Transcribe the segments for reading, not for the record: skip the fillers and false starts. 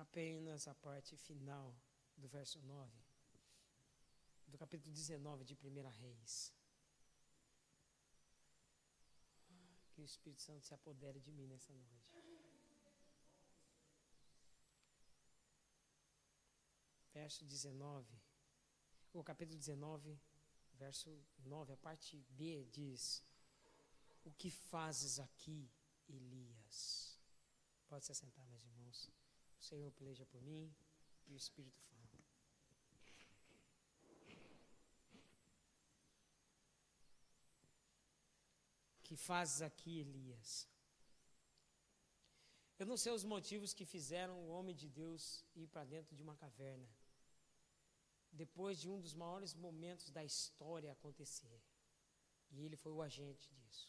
apenas a parte final do verso 9, do capítulo 19 de 1 Reis. Que o Espírito Santo se apodere de mim nessa noite. Verso 19, o capítulo 19, verso 9, a parte B diz: o que fazes aqui, Elias? Pode se assentar, meus irmãos. O Senhor peleja por mim e o Espírito fala. O que fazes aqui, Elias? Eu não sei os motivos que fizeram o homem de Deus ir para dentro de uma caverna, depois de um dos maiores momentos da história acontecer. E ele foi o agente disso.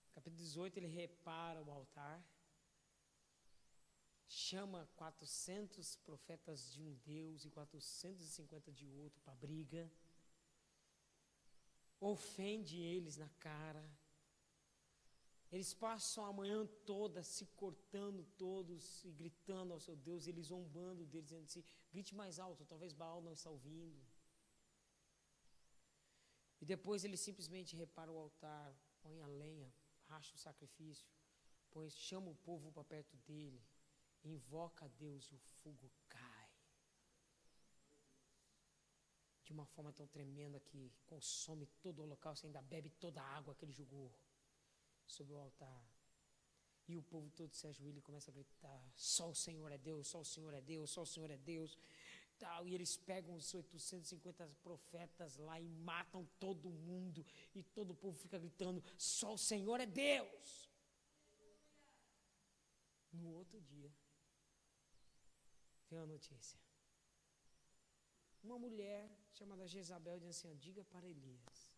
No capítulo 18, ele repara o altar, chama 400 profetas de um Deus e 450 de outro para briga, ofende eles na cara. Eles passam a manhã toda se cortando todos e gritando ao seu Deus, eles zombando deles, dizendo assim: grite mais alto, talvez Baal não está ouvindo. E depois ele simplesmente repara o altar, põe a lenha, racha o sacrifício, chama o povo para perto dele, invoca a Deus e o fogo cai. De uma forma tão tremenda que consome todo o holocausto, ainda bebe toda a água que ele jogou sobre o altar. E o povo todo se ajoelha e começa a gritar: só o Senhor é Deus, só o Senhor é Deus, só o Senhor é Deus. Tal, e eles pegam os 850 profetas lá e matam todo mundo. E todo o povo fica gritando: só o Senhor é Deus. No outro dia, veio a notícia. Uma mulher chamada Jezabel diz assim: diga para Elias,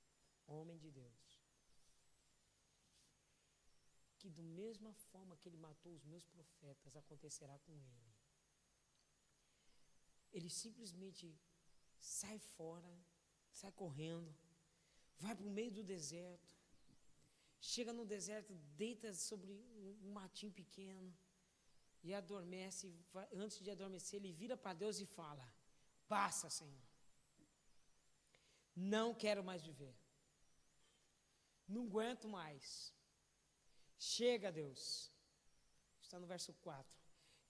homem de Deus, que da mesma forma que ele matou os meus profetas, acontecerá com ele. Ele simplesmente sai fora, sai correndo, vai para o meio do deserto, chega no deserto, deita sobre um matinho pequeno e adormece. Antes de adormecer, ele vira para Deus e fala: basta, Senhor, não quero mais viver, não aguento mais. Chega, Deus. Está no verso 4.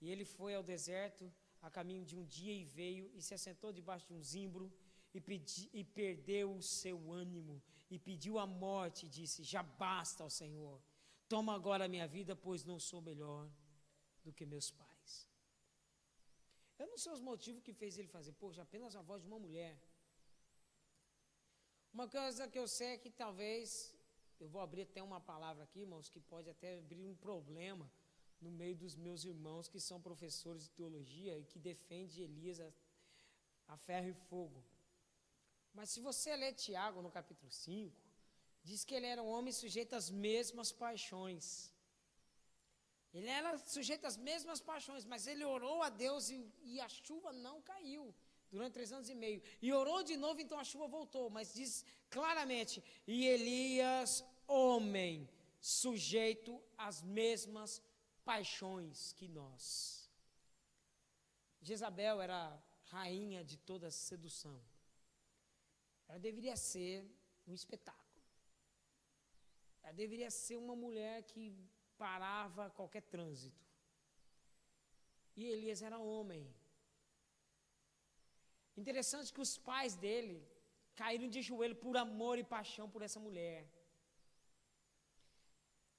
E ele foi ao deserto a caminho de um dia e veio e se assentou debaixo de um zimbro e perdeu o seu ânimo e pediu a morte e disse: já basta, ao Senhor, toma agora a minha vida, pois não sou melhor do que meus pais. Eu não sei os motivos que fez ele fazer. Poxa, apenas a voz de uma mulher. Uma coisa que eu sei é que talvez, eu vou abrir até uma palavra aqui, irmãos, que pode até abrir um problema no meio dos meus irmãos que são professores de teologia e que defendem Elias a ferro e fogo. Mas se você ler Tiago no capítulo 5, diz que ele era um homem sujeito às mesmas paixões. Ele era sujeito às mesmas paixões, mas ele orou a Deus e a chuva não caiu durante 3 anos e meio. E orou de novo, então a chuva voltou. Mas diz claramente: e Elias, homem, sujeito às mesmas paixões que nós. Jezabel era rainha de toda sedução. Ela deveria ser um espetáculo. Ela deveria ser uma mulher que parava qualquer trânsito. E Elias era homem. Interessante que os pais dele caíram de joelho por amor e paixão por essa mulher.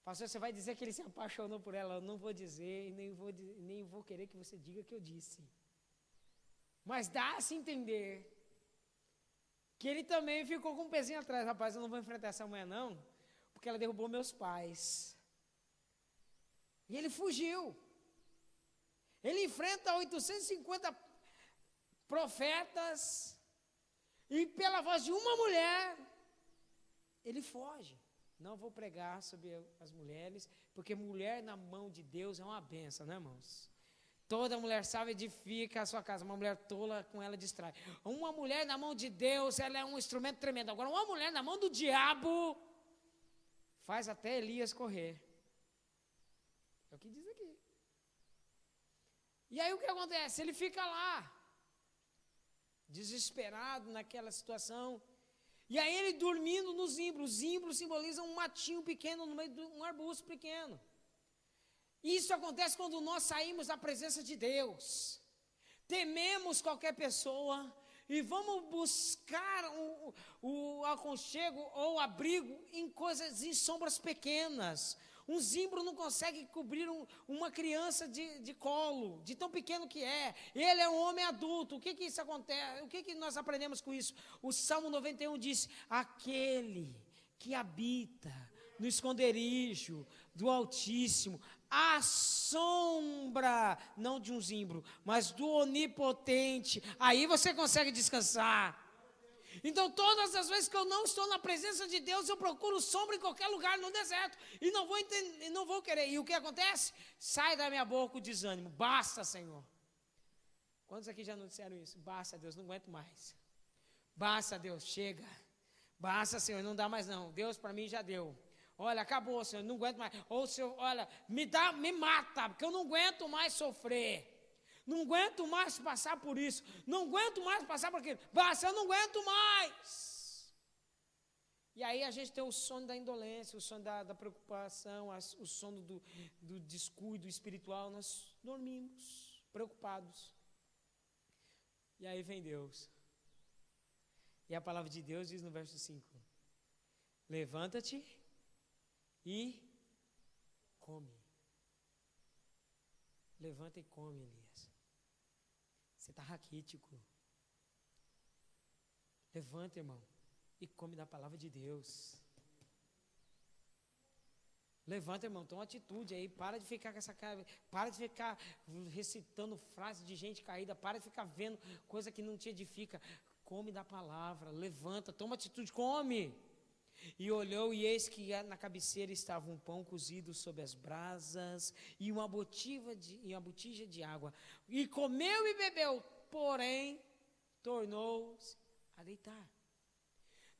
Pastor, você vai dizer que ele se apaixonou por ela? Eu não vou dizer, nem vou querer que você diga que eu disse. Mas dá a se entender que ele também ficou com um pezinho atrás. Rapaz, eu não vou enfrentar essa mulher não, porque ela derrubou meus pais. E ele fugiu. Ele enfrenta 850 profetas e pela voz de uma mulher, ele foge. Não vou pregar sobre as mulheres, porque mulher na mão de Deus é uma bênção, né, irmãos? Toda mulher sábia edifica a sua casa, uma mulher tola com ela distrai. Uma mulher na mão de Deus, ela é um instrumento tremendo. Agora, uma mulher na mão do diabo faz até Elias correr. É o que diz aqui. E aí o que acontece? Ele fica lá, desesperado naquela situação. E aí ele dormindo no zimbro. O zimbro simboliza um matinho pequeno no meio de um arbusto pequeno. Isso acontece quando nós saímos da presença de Deus. Tememos qualquer pessoa e vamos buscar o aconchego ou o abrigo em coisas, em sombras pequenas. Um zimbro não consegue cobrir uma criança de colo, de tão pequeno que é. Ele é um homem adulto. O que isso acontece? O que nós aprendemos com isso? O Salmo 91 diz: aquele que habita no esconderijo do Altíssimo, à sombra, não de um zimbro, mas do Onipotente, aí você consegue descansar. Então, todas as vezes que eu não estou na presença de Deus, eu procuro sombra em qualquer lugar no deserto, e não vou querer. E o que acontece? Sai da minha boca o desânimo. Basta, Senhor. Quantos aqui já não disseram isso? Basta, Deus, não aguento mais. Basta, Deus, chega. Basta, Senhor, não dá mais não. Deus, para mim já deu. Olha, acabou, Senhor, não aguento mais. Ou, Senhor, olha, me mata, porque eu não aguento mais sofrer. Não aguento mais passar por isso. Não aguento mais passar por aquilo. Basta, eu não aguento mais. E aí a gente tem o sono da indolência, o sono da preocupação, o sono do descuido espiritual. Nós dormimos, preocupados. E aí vem Deus. E a palavra de Deus diz no verso 5: levanta-te e come. Levanta e come, Elias. Você está raquítico. Levanta, irmão, e come da palavra de Deus. Levanta, irmão, toma uma atitude aí. Para de ficar com essa cara. Para de ficar recitando frases de gente caída. Para de ficar vendo coisa que não te edifica. Come da palavra. Levanta, toma atitude, come. E olhou, e eis que na cabeceira estava um pão cozido sob as brasas e uma botija de água. E comeu e bebeu, porém tornou-se a deitar.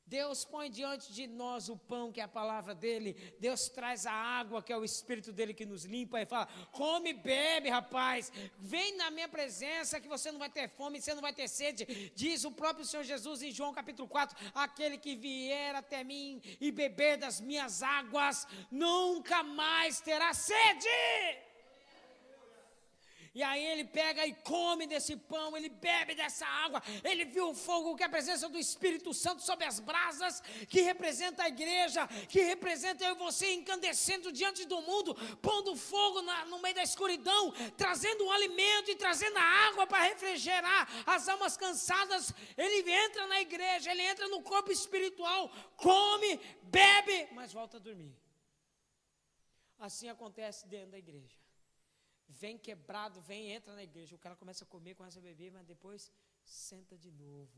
Deus põe diante de nós o pão, que é a palavra dele. Deus traz a água, que é o Espírito dele que nos limpa, e fala: come e bebe, rapaz, vem na minha presença que você não vai ter fome, você não vai ter sede. Diz o próprio Senhor Jesus em João capítulo 4, aquele que vier até mim e beber das minhas águas, nunca mais terá sede. E aí ele pega e come desse pão, ele bebe dessa água, ele viu o fogo, que é a presença do Espírito Santo sobre as brasas, que representa a igreja, que representa eu e você incandescendo diante do mundo, pondo fogo no meio da escuridão, trazendo um alimento e trazendo a água para refrigerar as almas cansadas. Ele entra na igreja, ele entra no corpo espiritual, come, bebe, mas volta a dormir. Assim acontece dentro da igreja. Vem quebrado, entra na igreja, o cara começa a comer, começa a beber, mas depois senta de novo.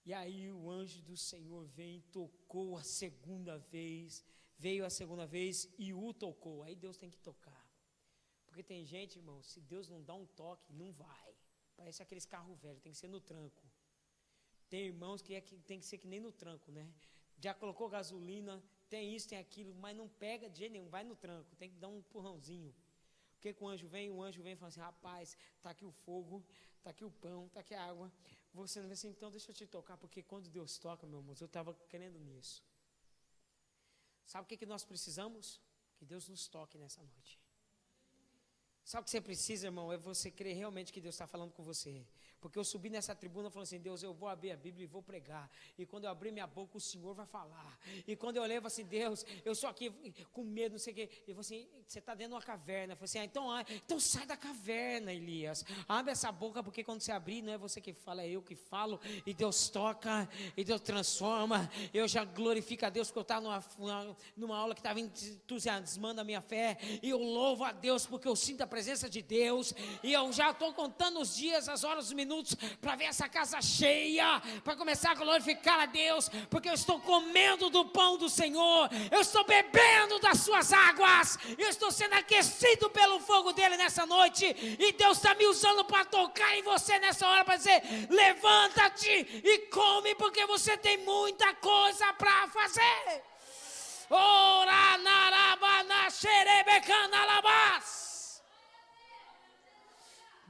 E aí o anjo do Senhor veio e tocou a segunda vez, veio a segunda vez e o tocou. Aí Deus tem que tocar. Porque tem gente, irmão, se Deus não dá um toque, não vai. Parece aqueles carros velhos, tem que ser no tranco. Tem irmãos que tem que ser que nem no tranco, né? Já colocou gasolina, tem isso, tem aquilo, mas não pega de jeito nenhum, vai no tranco, tem que dar um empurrãozinho. Porque com o anjo vem e fala assim: rapaz, está aqui o fogo, está aqui o pão, está aqui a água. Você não vê assim, então deixa eu te tocar, porque quando Deus toca, meu irmão, eu estava querendo nisso. Sabe o que nós precisamos? Que Deus nos toque nessa noite. Sabe o que você precisa, irmão? É você crer realmente que Deus está falando com você. Porque eu subi nessa tribuna falando assim: Deus, eu vou abrir a Bíblia e vou pregar. E quando eu abrir minha boca, o Senhor vai falar. E quando eu olhei, eu falei assim: Deus, eu estou aqui com medo, não sei o quê. E eu falei assim: você está dentro de uma caverna. Eu falei assim: então sai da caverna, Elias. Abre essa boca, porque quando você abrir, não é você que fala, é eu que falo. E Deus toca, e Deus transforma. Eu já glorifico a Deus, porque eu estava numa aula que estava entusiasmando a minha fé. E eu louvo a Deus, porque eu sinto a presença de Deus. E eu já estou contando os dias, as horas, os minutos, para ver essa casa cheia, para começar a glorificar a Deus, porque eu estou comendo do pão do Senhor, eu estou bebendo das suas águas, eu estou sendo aquecido pelo fogo dele nessa noite, e Deus está me usando para tocar em você nessa hora, para dizer: levanta-te e come, porque você tem muita coisa para fazer. Ora narabana xerebecana labás.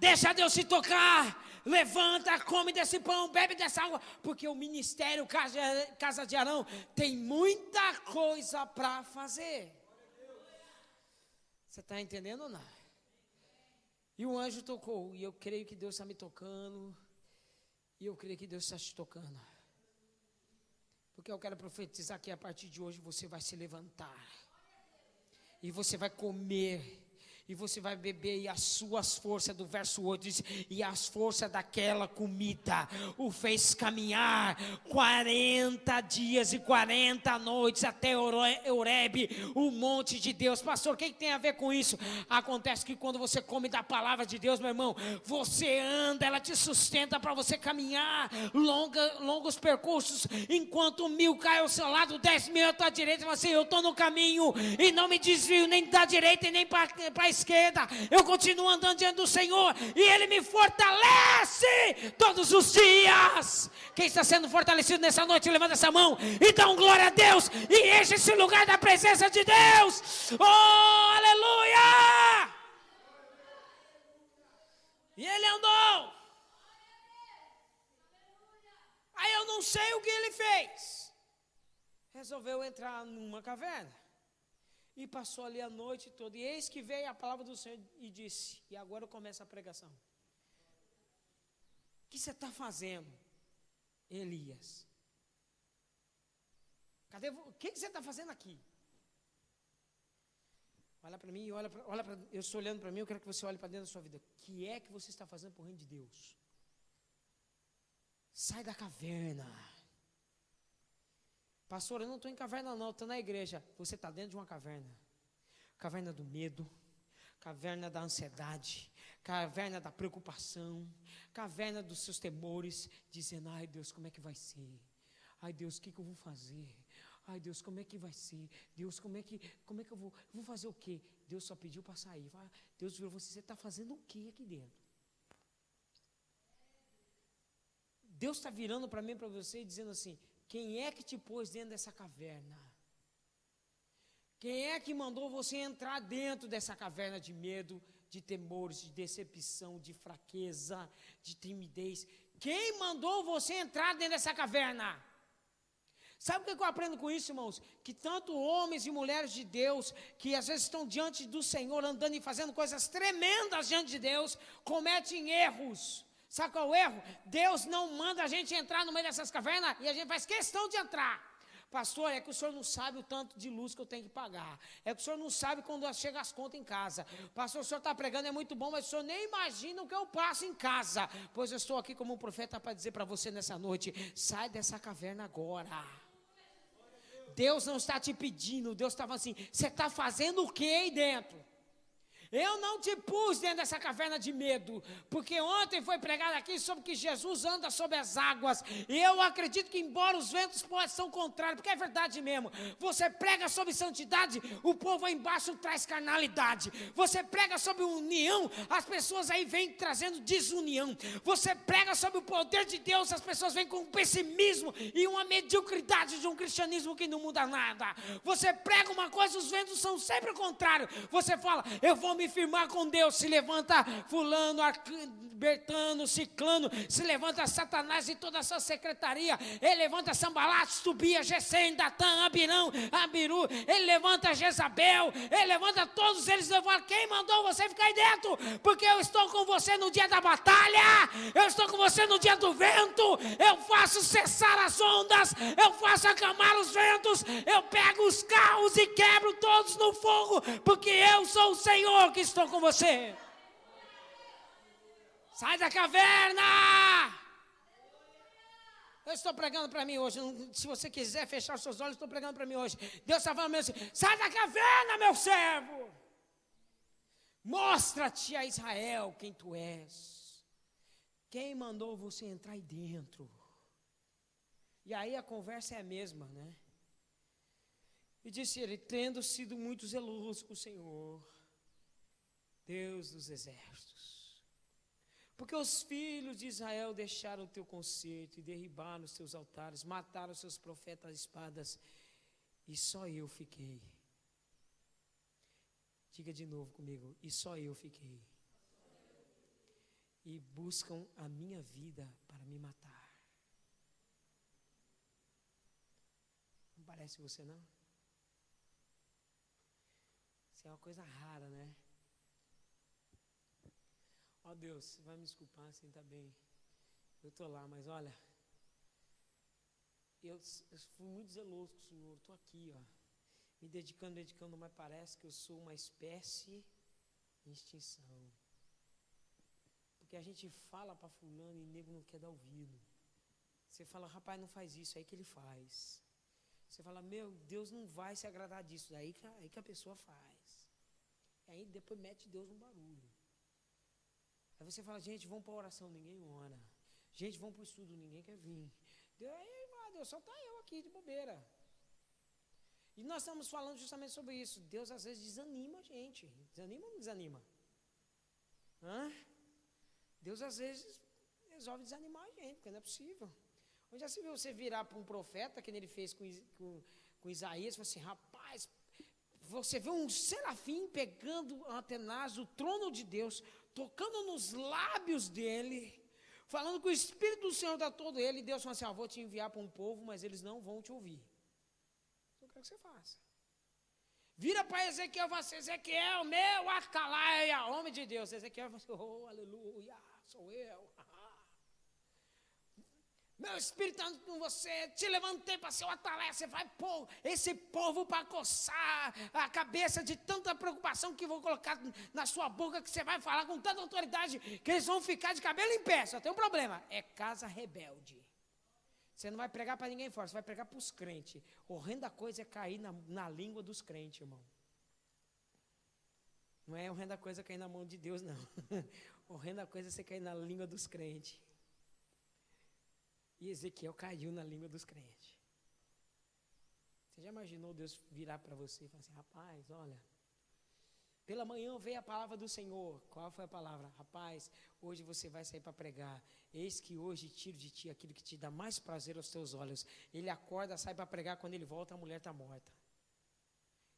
Deixa Deus te tocar. Levanta, come desse pão, bebe dessa água. Porque o ministério Casa de Arão tem muita coisa para fazer. Você está entendendo ou não? E o anjo tocou. E eu creio que Deus está me tocando. E eu creio que Deus está te tocando. Porque eu quero profetizar que a partir de hoje você vai se levantar. E você vai comer. E você vai beber, e as suas forças, do verso 8 diz, e as forças daquela comida o fez caminhar 40 dias e 40 noites até Horebe, o monte de Deus. Pastor, o que tem a ver com isso? Acontece que quando você come da palavra de Deus, meu irmão, você anda, ela te sustenta para você caminhar longos percursos, enquanto 1000 cai ao seu lado, 10.000 à tua direita, você, eu estou no caminho, e não me desvio nem da direita e nem para a esquerda, eu continuo andando diante do Senhor, e Ele me fortalece todos os dias. Quem está sendo fortalecido nessa noite, levanta essa mão e dá um glória a Deus, e enche esse lugar da presença de Deus. Oh, aleluia! E ele andou. Aí eu não sei o que ele fez. Resolveu entrar numa caverna. E passou ali a noite toda. E eis que veio a palavra do Senhor e disse, e agora começa a pregação. O que você está fazendo, Elias? O que você está fazendo aqui? Olha para mim, eu estou olhando para mim, eu quero que você olhe para dentro da sua vida. O que é que você está fazendo para o reino de Deus? Sai da caverna. Pastor, eu não estou em caverna não, estou na igreja. Você está dentro de uma caverna. Caverna do medo, caverna da ansiedade, caverna da preocupação, caverna dos seus temores, dizendo, ai Deus, como é que vai ser? Ai Deus, o que eu vou fazer? Ai Deus, como é que vai ser? Deus, como é que eu vou fazer o quê? Deus só pediu para sair. Deus virou você está fazendo o quê aqui dentro? Deus está virando para mim, para você, e dizendo assim, quem é que te pôs dentro dessa caverna? Quem é que mandou você entrar dentro dessa caverna de medo, de temores, de decepção, de fraqueza, de timidez? Quem mandou você entrar dentro dessa caverna? Sabe o que eu aprendo com isso, irmãos? Que tanto homens e mulheres de Deus, que às vezes estão diante do Senhor, andando e fazendo coisas tremendas diante de Deus, cometem erros. Sabe qual é o erro? Deus não manda a gente entrar no meio dessas cavernas e a gente faz questão de entrar. Pastor, é que o senhor não sabe o tanto de luz que eu tenho que pagar. É que o senhor não sabe quando chega as contas em casa. Pastor, o senhor está pregando, é muito bom, mas o senhor nem imagina o que eu passo em casa. Pois eu estou aqui como um profeta para dizer para você nessa noite, sai dessa caverna agora. Deus não está te pedindo, Deus está falando assim, você está fazendo o que aí dentro? Eu não te pus dentro dessa caverna de medo, porque ontem foi pregado aqui sobre que Jesus anda sobre as águas, e eu acredito que embora os ventos possam contrário, porque é verdade mesmo, você prega sobre santidade, o povo aí embaixo traz carnalidade, você prega sobre união, as pessoas aí vêm trazendo desunião, você prega sobre o poder de Deus, as pessoas vêm com pessimismo e uma mediocridade de um cristianismo que não muda nada, você prega uma coisa, os ventos são sempre o contrário, você fala, eu vou me firmar com Deus, se levanta fulano, Bertano, Ciclano, se levanta Satanás e toda a sua secretaria, ele levanta Sambalate, Tobia, Gesem, Datã, Abirão, Abiru, ele levanta Jezabel, ele levanta todos eles, levanta, quem mandou você ficar aí dentro? Porque eu estou com você no dia da batalha, eu estou com você no dia do vento, eu faço cessar as ondas, eu faço acalmar os ventos, eu pego os carros e quebro todos no fogo, porque eu sou o Senhor que estou com você. Sai da caverna. Eu estou pregando para mim hoje. Se você quiser fechar os seus olhos, estou pregando para mim hoje. Deus está falando assim, sai da caverna, meu servo. Mostra-te a Israel quem tu és. Quem mandou você entrar aí dentro? E aí a conversa é a mesma, né? E disse ele, tendo sido muito zeloso com o Senhor, Deus dos exércitos, porque os filhos de Israel deixaram o teu concerto e derribaram os teus altares, mataram os seus profetas a espadas, e só eu fiquei. Diga de novo comigo, e só eu fiquei. e buscam a minha vida para me matar. Não parece você, não? Isso é uma coisa rara, né? Ó Deus, você vai me desculpar, assim, tá bem. Eu estou lá, mas olha, eu fui muito zeloso com o Senhor, estou aqui, ó, me dedicando, mas parece que eu sou uma espécie em extinção. Porque a gente fala para fulano e o nego não quer dar ouvido. Você fala, rapaz, não faz isso, aí que ele faz. Você fala, meu, Deus não vai se agradar disso, aí que a pessoa faz. E aí depois mete Deus no barulho. Aí você fala, gente, vamos para a oração, ninguém ora. Gente, vamos para o estudo, ninguém quer vir. Deus, só está eu aqui de bobeira. E nós estamos falando justamente sobre isso. Deus às vezes desanima a gente. Desanima ou não desanima? Deus às vezes resolve desanimar a gente, porque não é possível. Onde já se viu você virar para um profeta, que ele fez com Isaías, e falou assim, rapaz, você vê um serafim pegando Antenaz, o trono de Deus, tocando nos lábios dele, falando que o Espírito do Senhor está todo ele, e Deus falou assim, vou te enviar para um povo, mas eles não vão te ouvir. Então eu quero que você faça. Vira para Ezequiel e fala assim, Ezequiel, meu atalaia, homem de Deus. Ezequiel fala assim, oh, aleluia, sou eu. Meu Espírito está com você, te levantei para ser o atalaia, você vai pôr esse povo para coçar a cabeça de tanta preocupação que vou colocar na sua boca, que você vai falar com tanta autoridade, que eles vão ficar de cabelo em pé. Só tem um problema, é casa rebelde. Você não vai pregar para ninguém fora, você vai pregar para os crentes. Horrenda coisa é cair na língua dos crentes, irmão. Não é horrenda coisa cair na mão de Deus, não. Horrenda coisa é você cair na língua dos crentes. E Ezequiel caiu na língua dos crentes. Você já imaginou Deus virar para você e falar assim, rapaz, olha, pela manhã veio a palavra do Senhor. Qual foi a palavra? Rapaz, hoje você vai sair para pregar. Eis que hoje tiro de ti aquilo que te dá mais prazer aos teus olhos. Ele acorda, sai para pregar, quando ele volta a mulher está morta.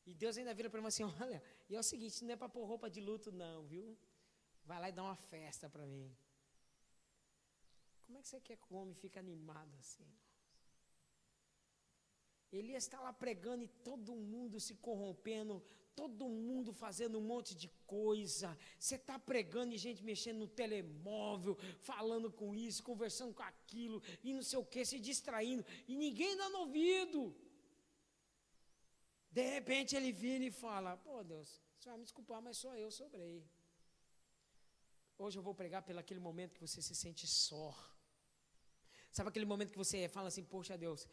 E Deus ainda vira para ele assim, olha, e é o seguinte, não é para pôr roupa de luto não, viu? Vai lá e dá uma festa para mim. Como é que você quer que o homem fique animado assim? Elias está lá pregando e todo mundo se corrompendo, todo mundo fazendo um monte de coisa. Você está pregando e gente mexendo no telemóvel, falando com isso, conversando com aquilo, e não sei o que, se distraindo, e ninguém dando ouvido. De repente ele vira e fala, pô Deus, você vai me desculpar, mas só eu sobrei. Hoje eu vou pregar pelo aquele momento que você se sente só. Sabe aquele momento que você fala assim, poxa Deus,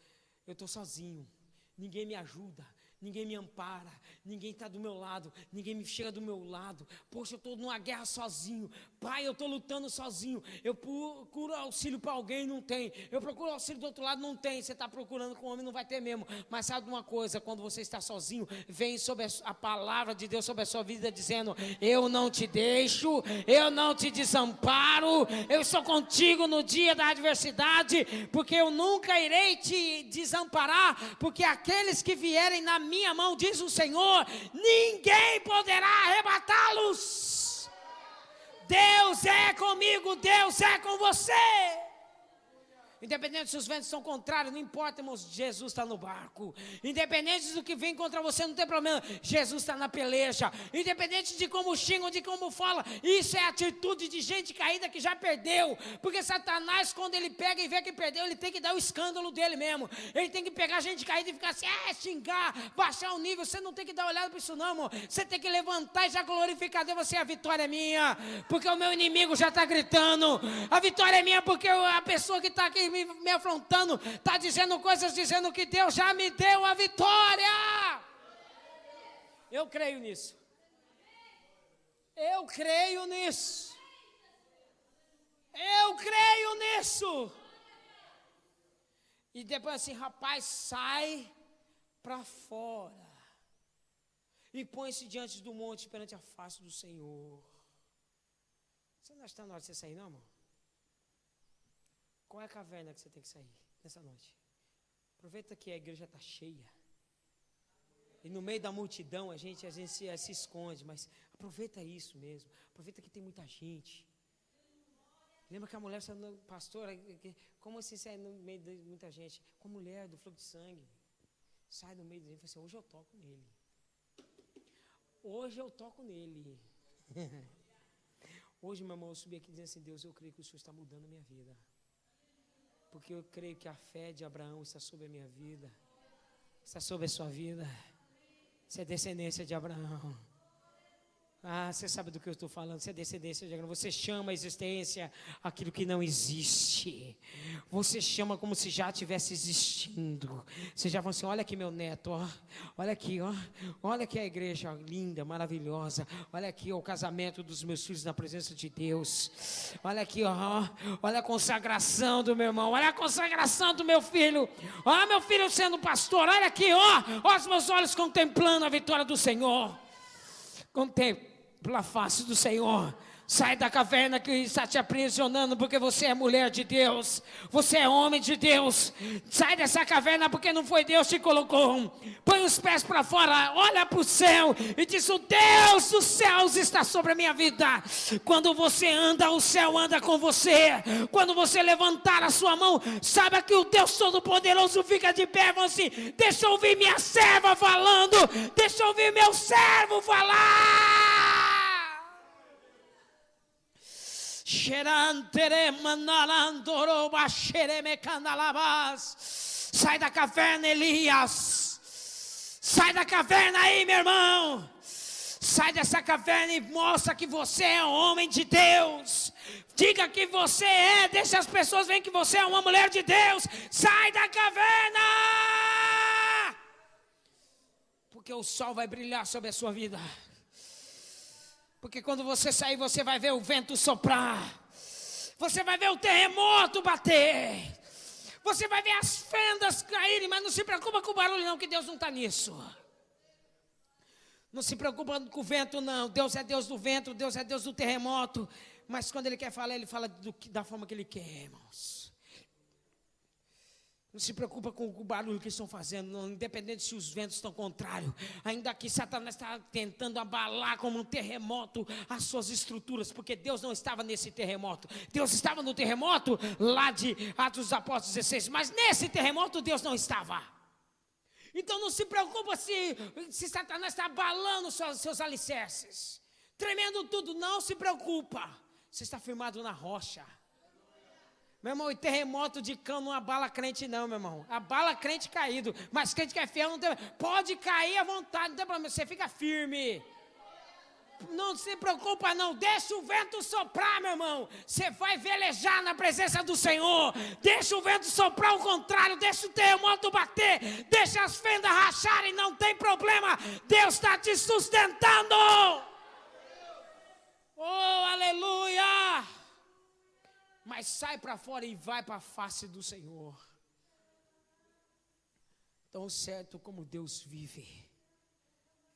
eu estou sozinho, ninguém me ajuda, ninguém me ampara, ninguém está do meu lado, ninguém me chega do meu lado, poxa, eu estou numa guerra sozinho, pai, eu estou lutando sozinho, eu procuro auxílio para alguém, não tem, eu procuro auxílio do outro lado, não tem, você está procurando com o homem, não vai ter mesmo, mas sabe uma coisa, quando você está sozinho, vem sobre a palavra de Deus sobre a sua vida, dizendo, eu não te deixo, eu não te desamparo, eu estou contigo no dia da adversidade, porque eu nunca irei te desamparar, porque aqueles que vierem na minha mão, diz o Senhor, ninguém poderá arrebatá-los. Deus é comigo, Deus é com você. Independente se os ventos são contrários, não importa, irmãos, Jesus está no barco. Independente do que vem contra você, não tem problema, Jesus está na peleja. Independente de como xingam, de como fala, isso é atitude de gente caída que já perdeu. Porque Satanás, quando ele pega e vê que perdeu, ele tem que dar o escândalo dele mesmo. Ele tem que pegar gente caída e ficar assim, xingar, baixar o nível. Você não tem que dar olhada para isso não, irmão. Você tem que levantar e já glorificar a Deus, você, a vitória é minha, porque o meu inimigo já está gritando. A vitória é minha porque a pessoa que está aqui me afrontando, está dizendo coisas, dizendo que Deus já me deu a vitória. Eu creio nisso. Eu creio nisso. Eu creio nisso. E depois assim, rapaz, sai para fora e põe-se diante do monte perante a face do Senhor. Você não está na hora de você sair, não, irmão? Qual é a caverna que você tem que sair nessa noite? Aproveita que a igreja está cheia. E no meio da multidão a gente se esconde, mas aproveita isso mesmo. Aproveita que tem muita gente. Lembra que a mulher saiu, pastora, como assim sai no meio de muita gente? Com a mulher do fluxo de sangue. Sai do meio de gente e fala assim, hoje eu toco nele. Hoje eu toco nele. Hoje, meu irmão, eu subi aqui dizendo assim, Deus, eu creio que o Senhor está mudando a minha vida. Porque eu creio que a fé de Abraão está sobre a minha vida. Está sobre a sua vida. Você é descendência de Abraão. Ah, você sabe do que eu estou falando. Você é descendência de Abraão. Você chama a existência aquilo que não existe. Você chama como se já estivesse existindo. Você já fala assim, olha aqui meu neto, ó. Olha aqui, ó. Olha aqui a igreja linda, maravilhosa. Olha aqui ó, o casamento dos meus filhos na presença de Deus. Olha aqui, ó. Olha a consagração do meu irmão. Olha a consagração do meu filho. Olha meu filho sendo pastor. Olha aqui, ó. Olha os meus olhos contemplando a vitória do Senhor. Contempla a face do Senhor. Sai da caverna que está te aprisionando, porque você é mulher de Deus. Você é homem de Deus. Sai dessa caverna porque não foi Deus que te colocou. Põe os pés para fora, olha para o céu e diz, o Deus dos céus está sobre a minha vida. Quando você anda, o céu anda com você. Quando você levantar a sua mão, saiba que o Deus Todo-Poderoso fica de pé. Assim, deixa eu ouvir minha serva falando. Deixa eu ouvir meu servo falar. Sai da caverna, Elias. Sai da caverna aí, meu irmão. Sai dessa caverna e mostra que você é homem de Deus. Diga que você é. Deixa as pessoas verem que você é uma mulher de Deus. Sai da caverna. Porque o sol vai brilhar sobre a sua vida. Porque quando você sair, você vai ver o vento soprar. Você vai ver o terremoto bater. Você vai ver as fendas caírem. Mas não se preocupa com o barulho não, que Deus não está nisso. Não se preocupa com o vento não. Deus é Deus do vento, Deus é Deus do terremoto. Mas quando Ele quer falar, Ele fala da forma que Ele quer, irmãos. Não se preocupa com o barulho que estão fazendo, não, independente se os ventos estão contrários. Ainda que Satanás está tentando abalar como um terremoto as suas estruturas, porque Deus não estava nesse terremoto. Deus estava no terremoto lá de Atos dos Apóstolos 16, mas nesse terremoto Deus não estava. Então não se preocupa se Satanás está abalando seus alicerces, tremendo tudo, não se preocupa. Você está firmado na rocha. Meu irmão, e terremoto de cão não abala crente não, meu irmão. Abala crente caído, mas crente que é fiel não tem. Pode cair à vontade, não tem problema, você fica firme. Não se preocupa não, deixa o vento soprar, meu irmão. Você vai velejar na presença do Senhor. Deixa o vento soprar ao contrário, deixa o terremoto bater, deixa as fendas racharem, não tem problema. Deus está te sustentando. Oh, aleluia. Mas sai para fora e vai para a face do Senhor. Tão certo como Deus vive.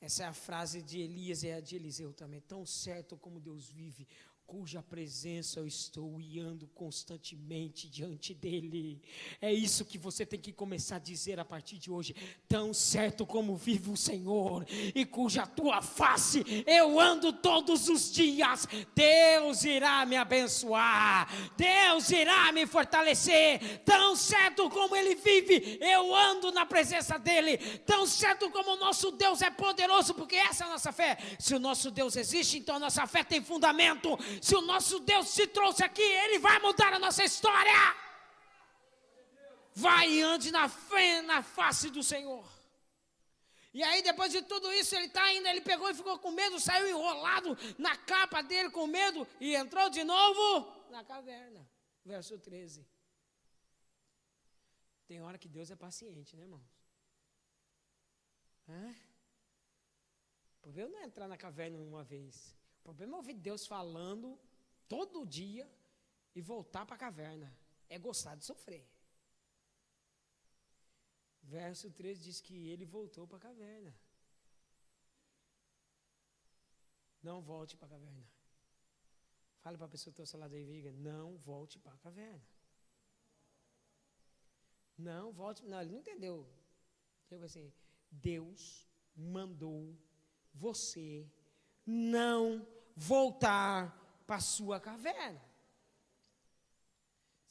Essa é a frase de Elias e a de Eliseu também. Tão certo como Deus vive, cuja presença eu estou e ando constantemente diante dele. É isso que você tem que começar a dizer a partir de hoje. Tão certo como vive o Senhor e cuja tua face eu ando todos os dias, Deus irá me abençoar, Deus irá me fortalecer. Tão certo como ele vive, eu ando na presença dele. Tão certo como o nosso Deus é poderoso, porque essa é a nossa fé. Se o nosso Deus existe, então a nossa fé tem fundamento. Se o nosso Deus se trouxe aqui, Ele vai mudar a nossa história. Vai e ande na face do Senhor. E aí depois de tudo isso, ele está indo, ele pegou e ficou com medo, saiu enrolado na capa dele com medo e entrou de novo na caverna. Verso 13. Tem hora que Deus é paciente, né, irmãos? O problema não é entrar na caverna uma vez. O problema é ouvir Deus falando todo dia e voltar para a caverna. É gostar de sofrer. Verso 13 diz que ele voltou para a caverna. Não volte para a caverna. Fale para a pessoa que está ao seu lado aí, diga, não volte para a caverna. Não volte. Não, ele não entendeu. Tipo assim, Deus mandou você não voltar para a sua caverna.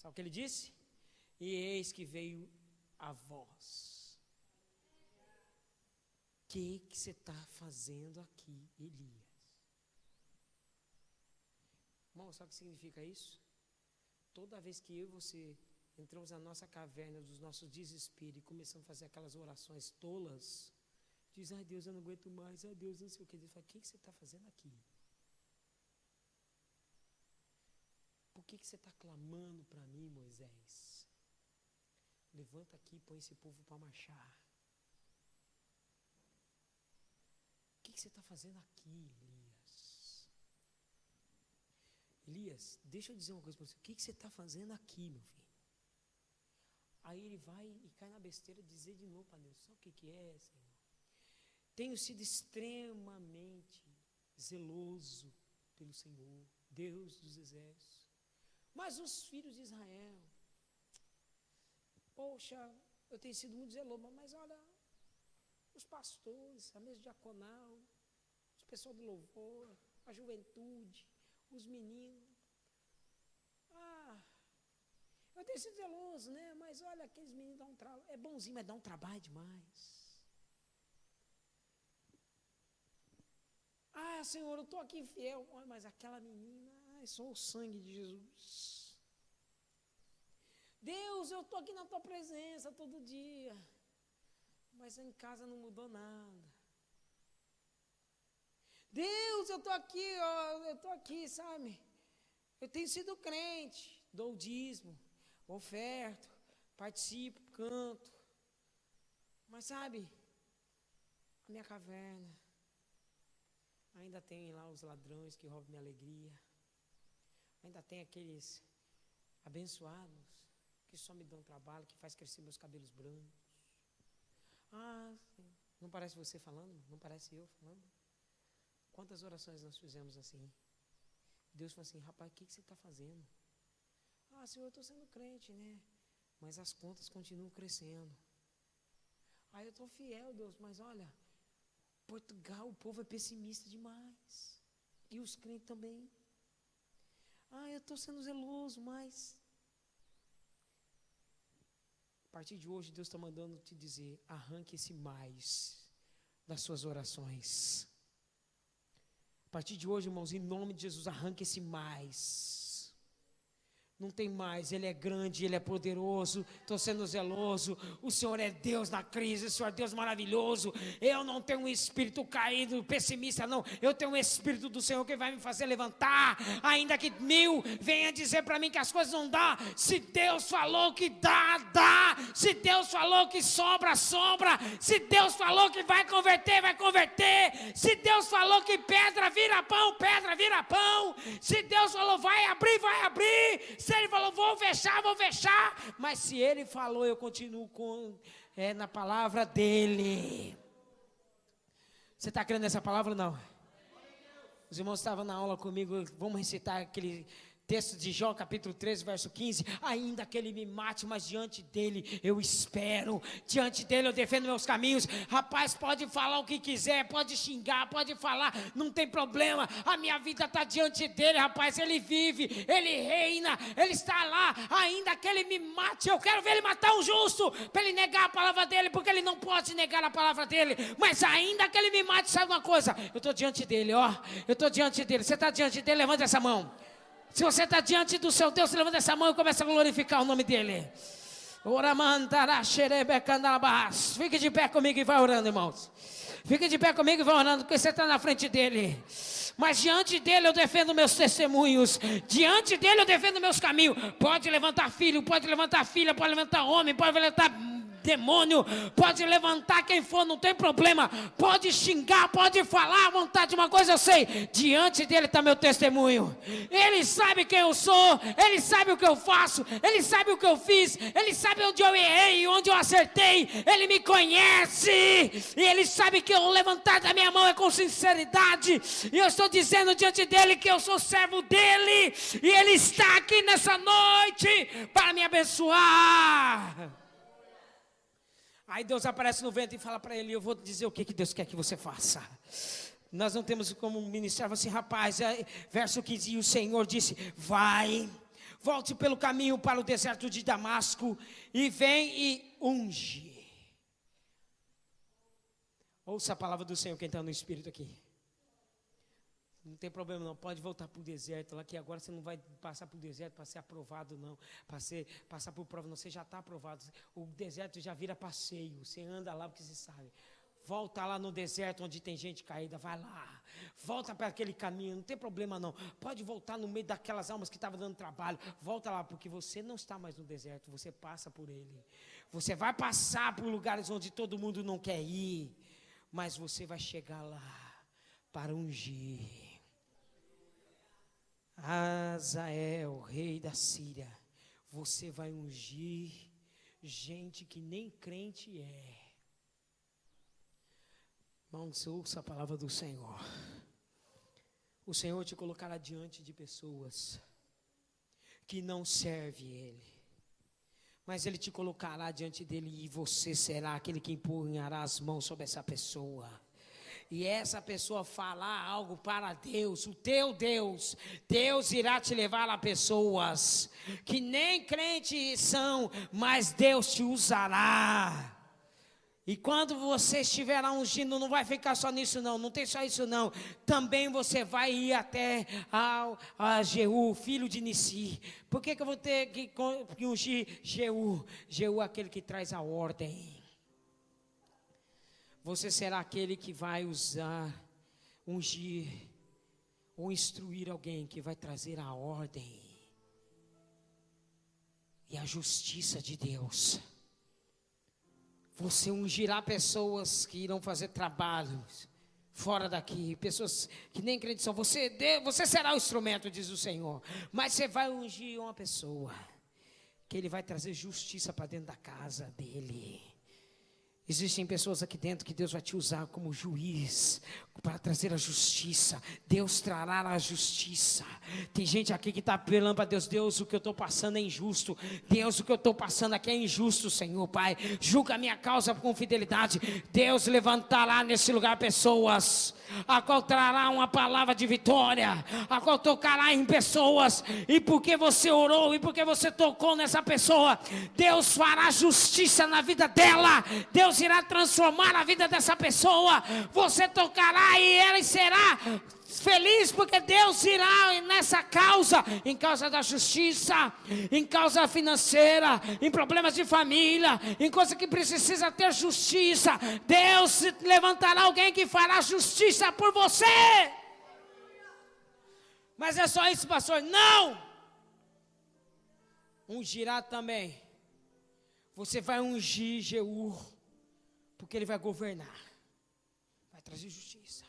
Sabe o que ele disse? E eis que veio a voz. O que você está fazendo aqui, Elias? Irmão, sabe o que significa isso? Toda vez que eu e você entramos na nossa caverna dos nossos desesperos e começamos a fazer aquelas orações tolas, diz, ai Deus, eu não aguento mais, ai Deus, não sei o que. Deus fala, o que você está fazendo aqui? Por que você está clamando para mim, Moisés? Levanta aqui e põe esse povo para marchar. O que você está fazendo aqui, Elias? Elias, deixa eu dizer uma coisa para você. O que você está fazendo aqui, meu filho? Aí ele vai e cai na besteira de dizer de novo para Deus, sabe o que é, Senhor? Tenho sido extremamente zeloso pelo Senhor, Deus dos exércitos. Mas os filhos de Israel, poxa, eu tenho sido muito zeloso, mas olha, os pastores, a mesa diaconal, os pessoal do louvor, a juventude, os meninos, eu tenho sido zeloso, né? Mas olha, aqueles meninos dão um trabalho, é bonzinho, mas dá um trabalho demais. Senhor, eu estou aqui fiel, mas aquela menina, só o sangue de Jesus. Deus, eu estou aqui na tua presença todo dia, mas em casa não mudou nada. Deus, eu estou aqui, sabe? Eu tenho sido crente, dou o dízimo, oferto, participo, canto, mas sabe, a minha caverna, ainda tem lá os ladrões que roubam minha alegria, ainda tem aqueles abençoados que só me dão trabalho, que faz crescer meus cabelos brancos. Não parece você falando? Não parece eu falando? Quantas orações nós fizemos assim? Deus falou assim, rapaz, o que você está fazendo? Senhor, eu estou sendo crente, né? Mas as contas continuam crescendo. Eu estou fiel, Deus, mas olha, Portugal, o povo é pessimista demais. E os crentes também. Eu estou sendo zeloso, mas a partir de hoje Deus está mandando te dizer, arranque esse mais das suas orações. A partir de hoje, irmãos, em nome de Jesus, arranque esse mais. Não tem mais, Ele é grande, Ele é poderoso, estou sendo zeloso, o Senhor é Deus na crise, o Senhor é Deus maravilhoso, eu não tenho um espírito caído, pessimista não, eu tenho um espírito do Senhor que vai me fazer levantar, ainda que 1000 venha dizer para mim que as coisas não dão, se Deus falou que dá, dá, se Deus falou que sobra, sobra, se Deus falou que vai converter, se Deus falou que pedra vira pão, se Deus falou vai abrir, se Ele falou, vou fechar, mas se Ele falou, eu continuo na palavra dEle. Você está crendo nessa palavra ou não? Os irmãos estavam na aula comigo, vamos recitar aquele texto de Jó, capítulo 13, verso 15, ainda que Ele me mate, mas diante dEle eu espero, diante dEle eu defendo meus caminhos. Rapaz, pode falar o que quiser, pode xingar, pode falar, não tem problema, a minha vida está diante dEle, rapaz, Ele vive, Ele reina, Ele está lá, ainda que Ele me mate, eu quero ver Ele matar um justo, para Ele negar a palavra dEle, porque Ele não pode negar a palavra dEle, mas ainda que Ele me mate, sabe uma coisa, eu estou diante dEle, eu estou diante dEle, você está diante dEle, levanta essa mão. Se você está diante do seu Deus, levanta essa mão e começa a glorificar o nome dEle. Fique de pé comigo e vai orando, irmãos. Fique de pé comigo e vai orando, porque você está na frente dEle. Mas diante dEle eu defendo meus testemunhos. Diante dEle eu defendo meus caminhos. Pode levantar filho, pode levantar filha, pode levantar homem, pode levantar demônio, pode levantar quem for, não tem problema, pode xingar, pode falar à vontade, uma coisa eu sei, diante dele está meu testemunho, ele sabe quem eu sou, ele sabe o que eu faço, ele sabe o que eu fiz, ele sabe onde eu errei, onde eu acertei, ele me conhece, e ele sabe que o levantar da minha mão é com sinceridade, e eu estou dizendo diante dele que eu sou servo dele, e ele está aqui nessa noite para me abençoar. Aí Deus aparece no vento e fala para ele, eu vou dizer o que Deus quer que você faça. Nós não temos como ministrar assim, rapaz, verso 15, e o Senhor disse, vai volte pelo caminho para o deserto de Damasco e vem e unge. Ouça a palavra do Senhor, quem está no Espírito aqui. Não tem problema não, pode voltar para o deserto, lá que agora você não vai passar para o deserto para ser aprovado não, passar por prova não, você já está aprovado, o deserto já vira passeio, você anda lá porque você sabe. Volta lá no deserto onde tem gente caída, vai lá, volta para aquele caminho, não tem problema não, pode voltar no meio daquelas almas que estavam dando trabalho, volta lá, porque você não está mais no deserto, você passa por ele, você vai passar por lugares onde todo mundo não quer ir, mas você vai chegar lá para ungir. Azael, rei da Síria, você vai ungir gente que nem crente é. Irmãos, ouça a palavra do Senhor. O Senhor te colocará diante de pessoas que não servem Ele, mas Ele te colocará diante dele e você será aquele que empunhará as mãos sobre essa pessoa. E essa pessoa falar algo para Deus, o teu Deus, Deus irá te levar a pessoas que nem crentes são, mas Deus te usará. E quando você estiver ungindo, não vai ficar só nisso não, não tem só isso não. Também você vai ir até a Jeú, filho de Nissi. Por que eu vou ter que ungir Jeú? Jeú é aquele que traz a ordem. Você será aquele que vai ungir ou instruir alguém que vai trazer a ordem e a justiça de Deus. Você ungirá pessoas que irão fazer trabalhos fora daqui, pessoas que nem crentes são. Você será o instrumento, diz o Senhor, mas você vai ungir uma pessoa que Ele vai trazer justiça para dentro da casa dele. Existem pessoas aqui dentro que Deus vai te usar como juiz para trazer a justiça. Deus trará a justiça. Tem gente aqui que está apelando para Deus. Deus, o que eu estou passando é injusto. Deus, o que eu estou passando aqui é injusto, Senhor, Pai. Julga a minha causa com fidelidade. Deus levantará nesse lugar pessoas a qual trará uma palavra de vitória, a qual tocará em pessoas. E porque você orou e porque você tocou nessa pessoa, Deus fará justiça na vida dela. Deus irá transformar a vida dessa pessoa. Você tocará e ela será feliz, porque Deus irá nessa causa, em causa da justiça, em causa financeira, em problemas de família, em coisa que precisa ter justiça. Deus levantará alguém que fará justiça por você. Mas é só isso, pastor? Não! Ungirá também. Você vai ungir Jeú, porque ele vai governar, vai trazer justiça.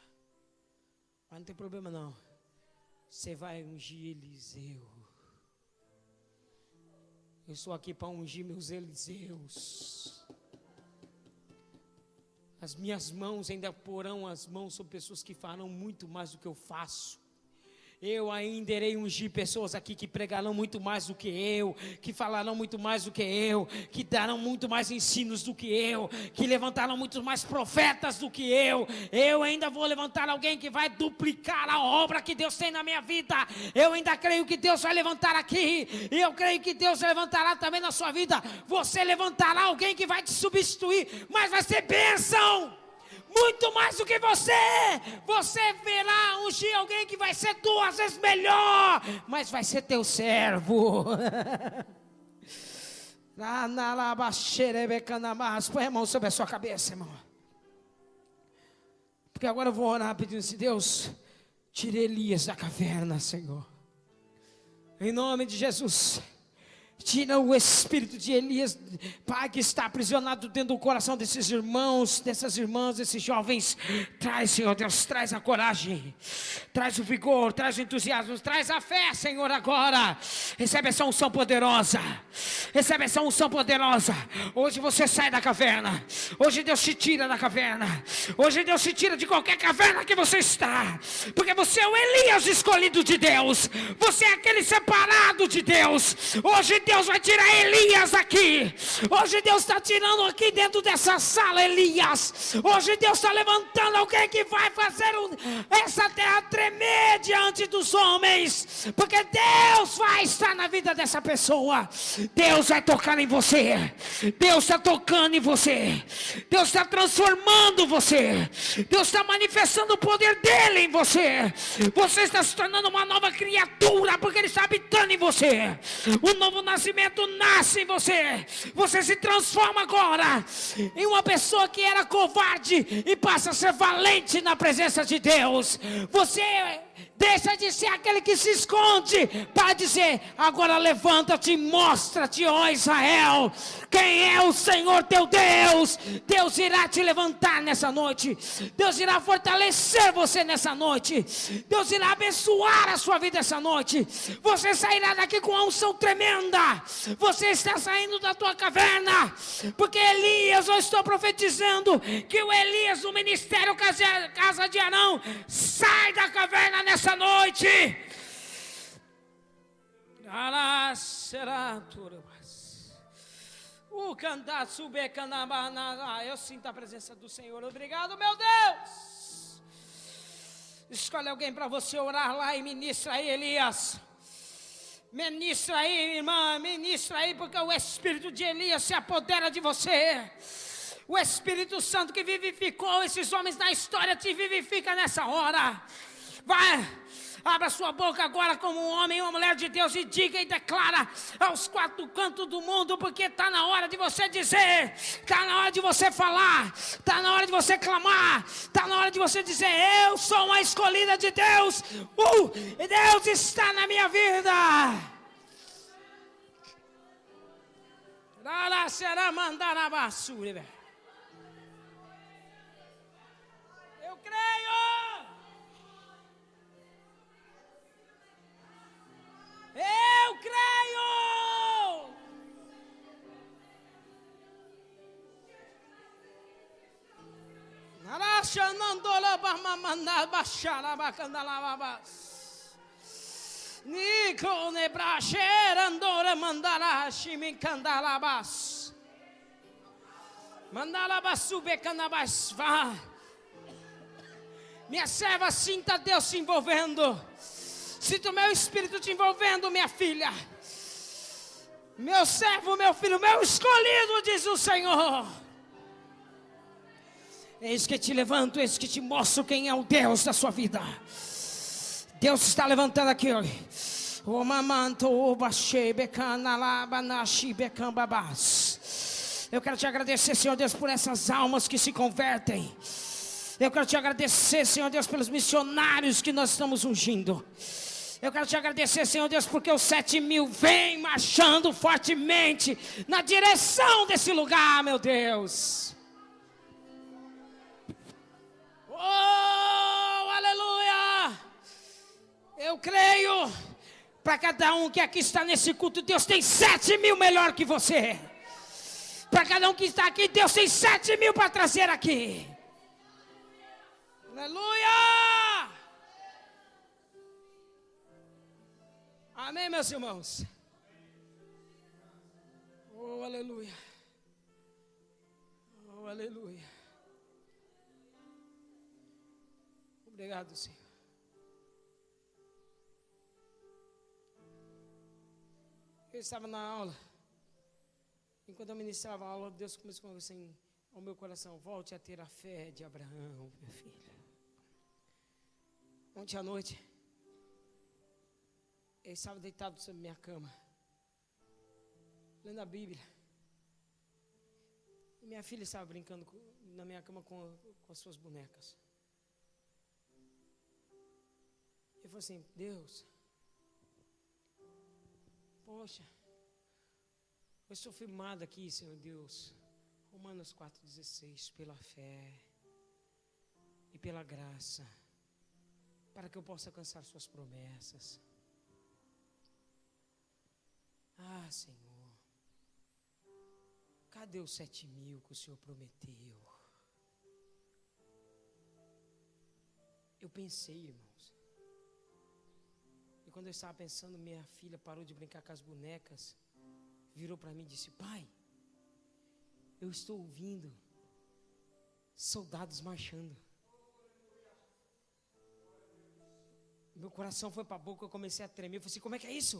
Mas não tem problema não. Você vai ungir Eliseu. Eu estou aqui para ungir meus Eliseus. As minhas mãos ainda porão as mãos sobre pessoas que farão muito mais do que eu faço. Eu ainda irei ungir pessoas aqui que pregarão muito mais do que eu, que falarão muito mais do que eu, que darão muito mais ensinos do que eu, que levantarão muito mais profetas do que eu. Eu ainda vou levantar alguém que vai duplicar a obra que Deus tem na minha vida. Eu ainda creio que Deus vai levantar aqui, e eu creio que Deus levantará também na sua vida. Você levantará alguém que vai te substituir, mas vai ser bênção. Muito mais do que você. Você verá ungir alguém que vai ser 2 vezes melhor, mas vai ser teu servo. Põe a mão sobre a sua cabeça, irmão. Porque agora eu vou orar pedindo assim: Deus, tire Elias da caverna, Senhor. Em nome de Jesus. Tira o espírito de Elias, Pai, que está aprisionado dentro do coração desses irmãos, dessas irmãs, desses jovens. Traz, Senhor Deus, traz a coragem, traz o vigor, traz o entusiasmo, traz a fé, Senhor, agora. Recebe essa unção poderosa, recebe essa unção poderosa. Hoje você sai da caverna, hoje Deus te tira da caverna, hoje Deus te tira de qualquer caverna que você está, porque você é o Elias escolhido de Deus, você é aquele separado de Deus. Hoje Deus vai tirar Elias aqui. Hoje Deus está tirando aqui dentro dessa sala Elias. Hoje Deus está levantando alguém que vai fazer essa terra tremer diante diante dos homens, porque Deus vai estar na vida dessa pessoa. Deus vai tocar em você. Deus está tocando em você. Deus está transformando você. Deus está manifestando o poder dele em você. Você está se tornando uma nova criatura, porque ele está habitando em você. Um novo nascimento nasce em você. Você se transforma agora em uma pessoa que era covarde e passa a ser valente na presença de Deus. Você deixa de ser aquele que se esconde para dizer: agora levanta-te e mostra-te, ó Israel, quem é o Senhor teu Deus. Deus irá te levantar nessa noite. Deus irá fortalecer você nessa noite. Deus irá abençoar a sua vida essa noite. Você sairá daqui com uma unção tremenda. Você está saindo da tua caverna, porque Elias, eu estou profetizando que o Elias do ministério Casa de Arão sai da caverna nessa noite. Eu sinto a presença do Senhor. Obrigado, meu Deus. Escolhe alguém para você orar lá e ministra aí, Elias. Ministra aí, irmã, ministra aí, porque o Espírito de Elias se apodera de você. O Espírito Santo que vivificou esses homens na história te vivifica nessa hora. Vai, abra sua boca agora como um homem e uma mulher de Deus e diga e declara aos quatro cantos do mundo, porque está na hora de você dizer, está na hora de você falar, está na hora de você clamar, está na hora de você dizer: eu sou uma escolhida de Deus, Deus está na minha vida. Será mandar a basura. Eu creio. Eu creio. Nico nebraxera andora mandara shimicandalabas. Mandalabasu becanabas. Vá. Minha serva, sinta Deus se envolvendo. Sinta o meu espírito te envolvendo, minha filha. Meu servo, meu filho, meu escolhido, diz o Senhor. Eis que te levanto, eis que te mostro quem é o Deus da sua vida. Deus está levantando aqui, olha. Eu quero te agradecer, Senhor Deus, por essas almas que se convertem. Eu quero te agradecer, Senhor Deus, pelos missionários que nós estamos ungindo. Eu quero te agradecer, Senhor Deus, porque os 7.000 vêm marchando fortemente na direção desse lugar, meu Deus. Oh, aleluia! Eu creio, para cada um que aqui está nesse culto, Deus tem 7.000 melhor que você. Para cada um que está aqui, Deus tem 7.000 para trazer aqui. Aleluia! Amém, meus irmãos? Oh, aleluia! Oh, aleluia! Obrigado, Senhor. Eu estava na aula. Enquanto eu ministrava a aula, Deus começou assim ao meu coração: volte a ter a fé de Abraão, meu filho. Ontem à noite, eu estava deitado sobre minha cama, lendo a Bíblia. E minha filha estava brincando na minha cama com as suas bonecas. Eu falei assim: Deus, poxa, eu estou firmado aqui, Senhor Deus, Romanos 4,16, pela fé e pela graça, para que eu possa alcançar suas promessas. Ah, Senhor, cadê os 7.000 que o Senhor prometeu? Eu pensei, irmãos, e quando eu estava pensando, minha filha parou de brincar com as bonecas, virou para mim e disse: pai, eu estou ouvindo soldados marchando. Meu coração foi para a boca, eu comecei a tremer. Eu falei assim, como é que é isso?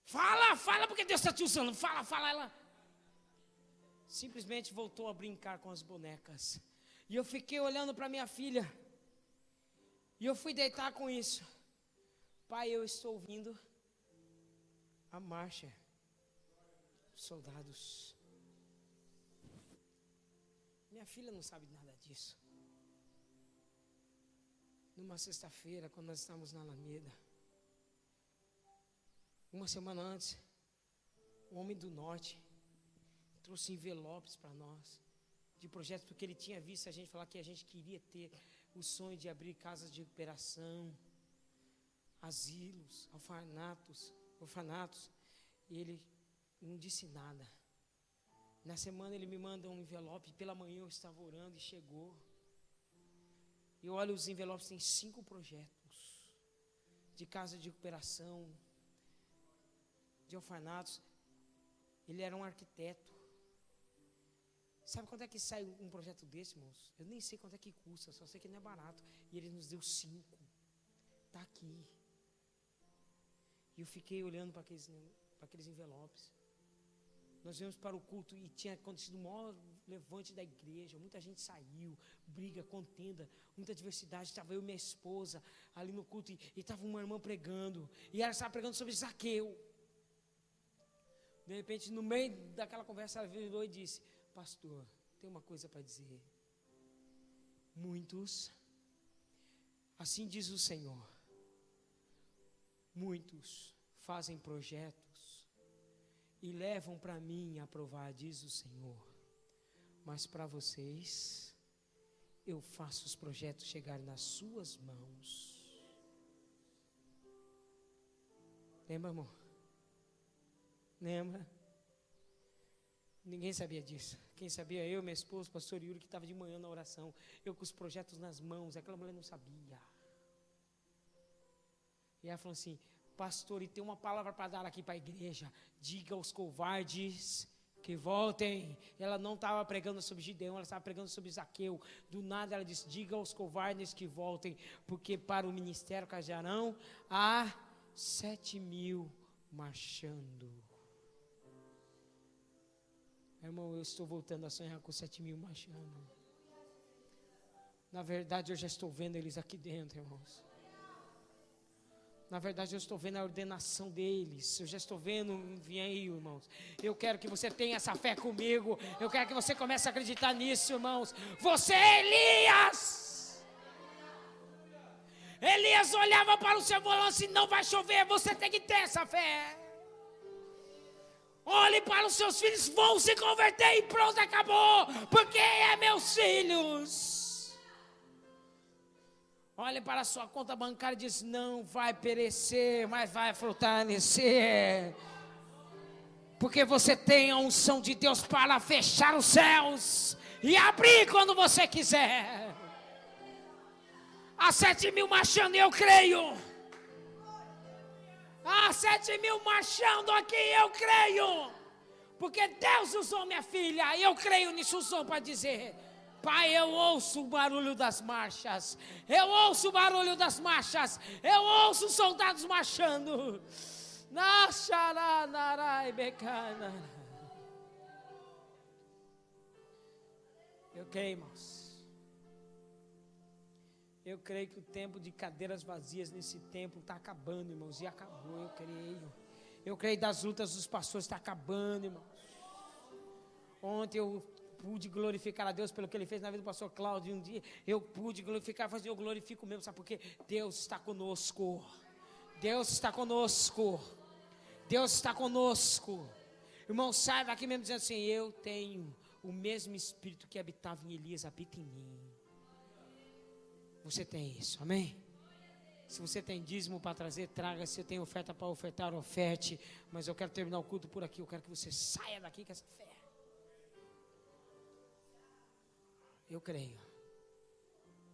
Fala, porque Deus está te usando. Fala. Ela simplesmente voltou a brincar com as bonecas. E eu fiquei olhando para minha filha. E eu fui deitar com isso. Pai, eu estou ouvindo a marcha dos soldados. Minha filha não sabe nada disso. Numa sexta-feira, quando nós estávamos na Alameda, uma semana antes, um homem do norte trouxe envelopes para nós, de projetos, porque ele tinha visto a gente falar que a gente queria ter o sonho de abrir casas de recuperação, asilos, orfanatos, e ele não disse nada. Na semana ele me manda um envelope, pela manhã eu estava orando e chegou. Eu olho os envelopes, tem 5 projetos de casa de recuperação, de orfanatos. Ele era um arquiteto. Sabe quanto é que sai um projeto desse, irmãos? Eu nem sei quanto é que custa, só sei que não é barato. E ele nos deu 5. Está aqui. E eu fiquei olhando para aqueles envelopes. Nós viemos para o culto e tinha acontecido o maior levante da igreja. Muita gente saiu, briga, contenda, muita diversidade. Estava eu e minha esposa ali no culto e estava uma irmã pregando. E ela estava pregando sobre Zaqueu. De repente, no meio daquela conversa, ela virou e disse: pastor, tem uma coisa para dizer. Muitos, assim diz o Senhor, muitos fazem projetos e levam para mim a aprovar, diz o Senhor. Mas para vocês, eu faço os projetos chegarem nas suas mãos. Lembra, amor? Lembra? Ninguém sabia disso. Quem sabia? Eu, minha esposa, o pastor Yuri, que estava de manhã na oração. Eu com os projetos nas mãos. Aquela mulher não sabia. E ela falou assim: pastor, e tem uma palavra para dar aqui para a igreja. Diga aos covardes que voltem. Ela não estava pregando sobre Gideão, ela estava pregando sobre Zaqueu. Do nada ela disse: diga aos covardes que voltem, porque para o ministério Cajarão há 7.000 marchando. Irmão, eu estou voltando a sonhar com 7.000 marchando. Na verdade, eu já estou vendo eles aqui dentro, irmãos. Na verdade, eu estou vendo a ordenação deles. Eu já estou vendo um envio, irmãos. Eu quero que você tenha essa fé comigo. Eu quero que você comece a acreditar nisso, irmãos. Você é Elias. Elias olhava para o céu e falou assim: não vai chover, você tem que ter essa fé. Olhe para os seus filhos, vão se converter e pronto, acabou. Porque é meus filhos. Olhe para a sua conta bancária e diz: não vai perecer, mas vai fortalecer. Porque você tem a unção de Deus para fechar os céus e abrir quando você quiser. Há 7.000 marchando, eu creio. Há 7.000 marchando aqui, eu creio. Porque Deus usou minha filha, e eu creio nisso, usou para dizer: pai, eu ouço o barulho das marchas. Eu ouço o barulho das marchas. Eu ouço os soldados marchando. Eu creio, irmãos. Eu creio que o tempo de cadeiras vazias nesse tempo está acabando, irmãos. E acabou, eu creio. Eu creio das lutas dos pastores está acabando, irmãos. Ontem eu pude glorificar a Deus pelo que Ele fez na vida do pastor Cláudio. Um dia eu pude glorificar, mas eu glorifico mesmo, sabe por quê? Deus está conosco. Deus está conosco. Deus está conosco. Irmão, sai daqui mesmo dizendo assim: eu tenho o mesmo Espírito que habitava em Elias, habita em mim. Você tem isso, amém? Se você tem dízimo para trazer, traga. Se você tem oferta para ofertar, oferte. Mas eu quero terminar o culto por aqui. Eu quero que você saia daqui com essa fé. Eu creio.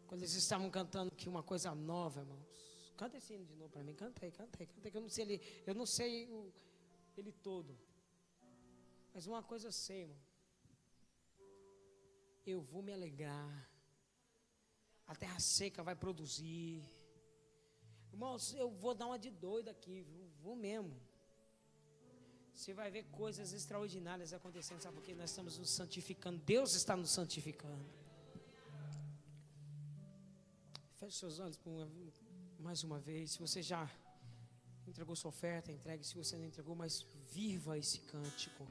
Quando eles estavam cantando aqui uma coisa nova, irmãos. Canta esse hino de novo para mim. Canta aí, que eu não sei ele todo. Mas uma coisa eu sei, irmão. Eu vou me alegrar. A terra seca vai produzir. Irmãos, eu vou dar uma de doido aqui, viu? Vou mesmo. Você vai ver coisas extraordinárias acontecendo, sabe? Porque nós estamos nos santificando. Deus está nos santificando. Feche seus olhos mais uma vez. Se você já entregou sua oferta, entregue. Se você não entregou, mas viva esse cântico.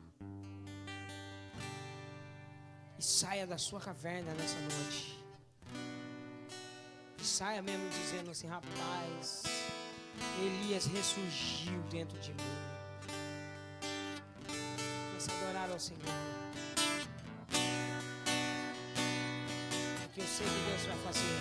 E saia da sua caverna nessa noite. E saia mesmo dizendo assim: rapaz, Elias ressurgiu dentro de mim. Comece a adorar ao Senhor. Porque eu sei que Deus vai fazer.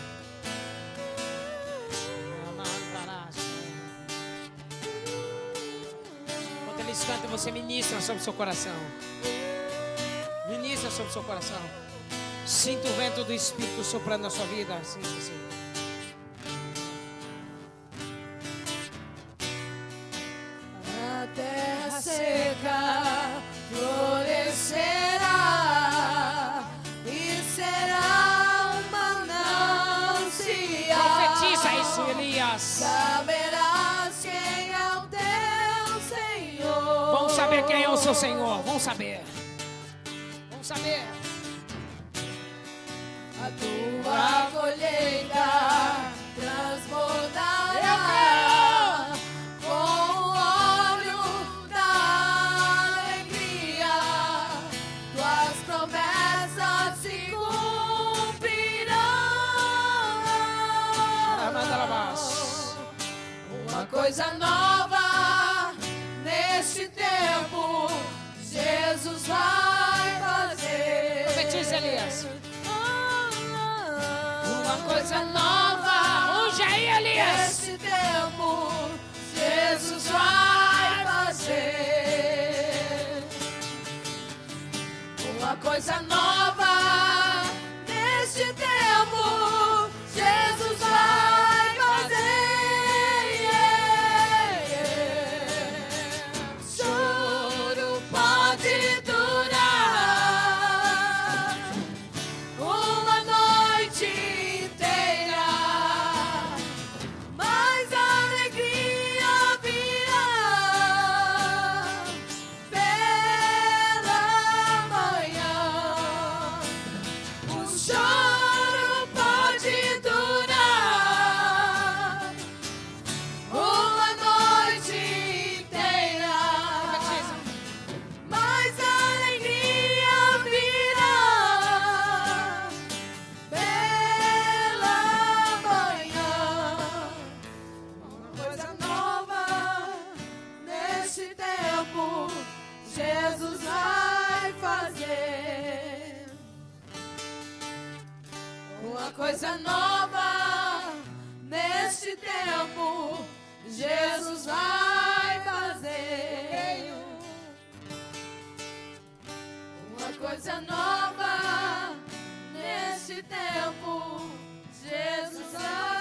Enquanto eles cantam, você ministra sobre o seu coração. Ministra sobre o seu coração. Sinta o vento do Espírito soprando na sua vida. Assim, assim. A terra seca florescerá e será um manancial. Profetiza isso, Elias. Saberás quem é o teu Senhor. Vamos saber quem é o seu Senhor. Vamos saber. Saber. A tua colheita transbordará com o óleo da alegria. Tuas promessas se cumprirão. Uma coisa nova neste tempo Jesus vai fazer. Profetiza, Elias. Uma coisa nova. Unge aí, Elias. Nesse tempo Jesus vai fazer. Uma coisa nova. Neste tempo Jesus vai fazer. Choro pode durar uma noite inteira, mas a alegria virá pela manhã. O choro pode durar uma noite inteira, mas a alegria virá pela manhã. Uma coisa nova nesse tempo Jesus vai fazer. Uma coisa nova neste tempo Jesus vai fazer. Uma coisa nova neste tempo Jesus vai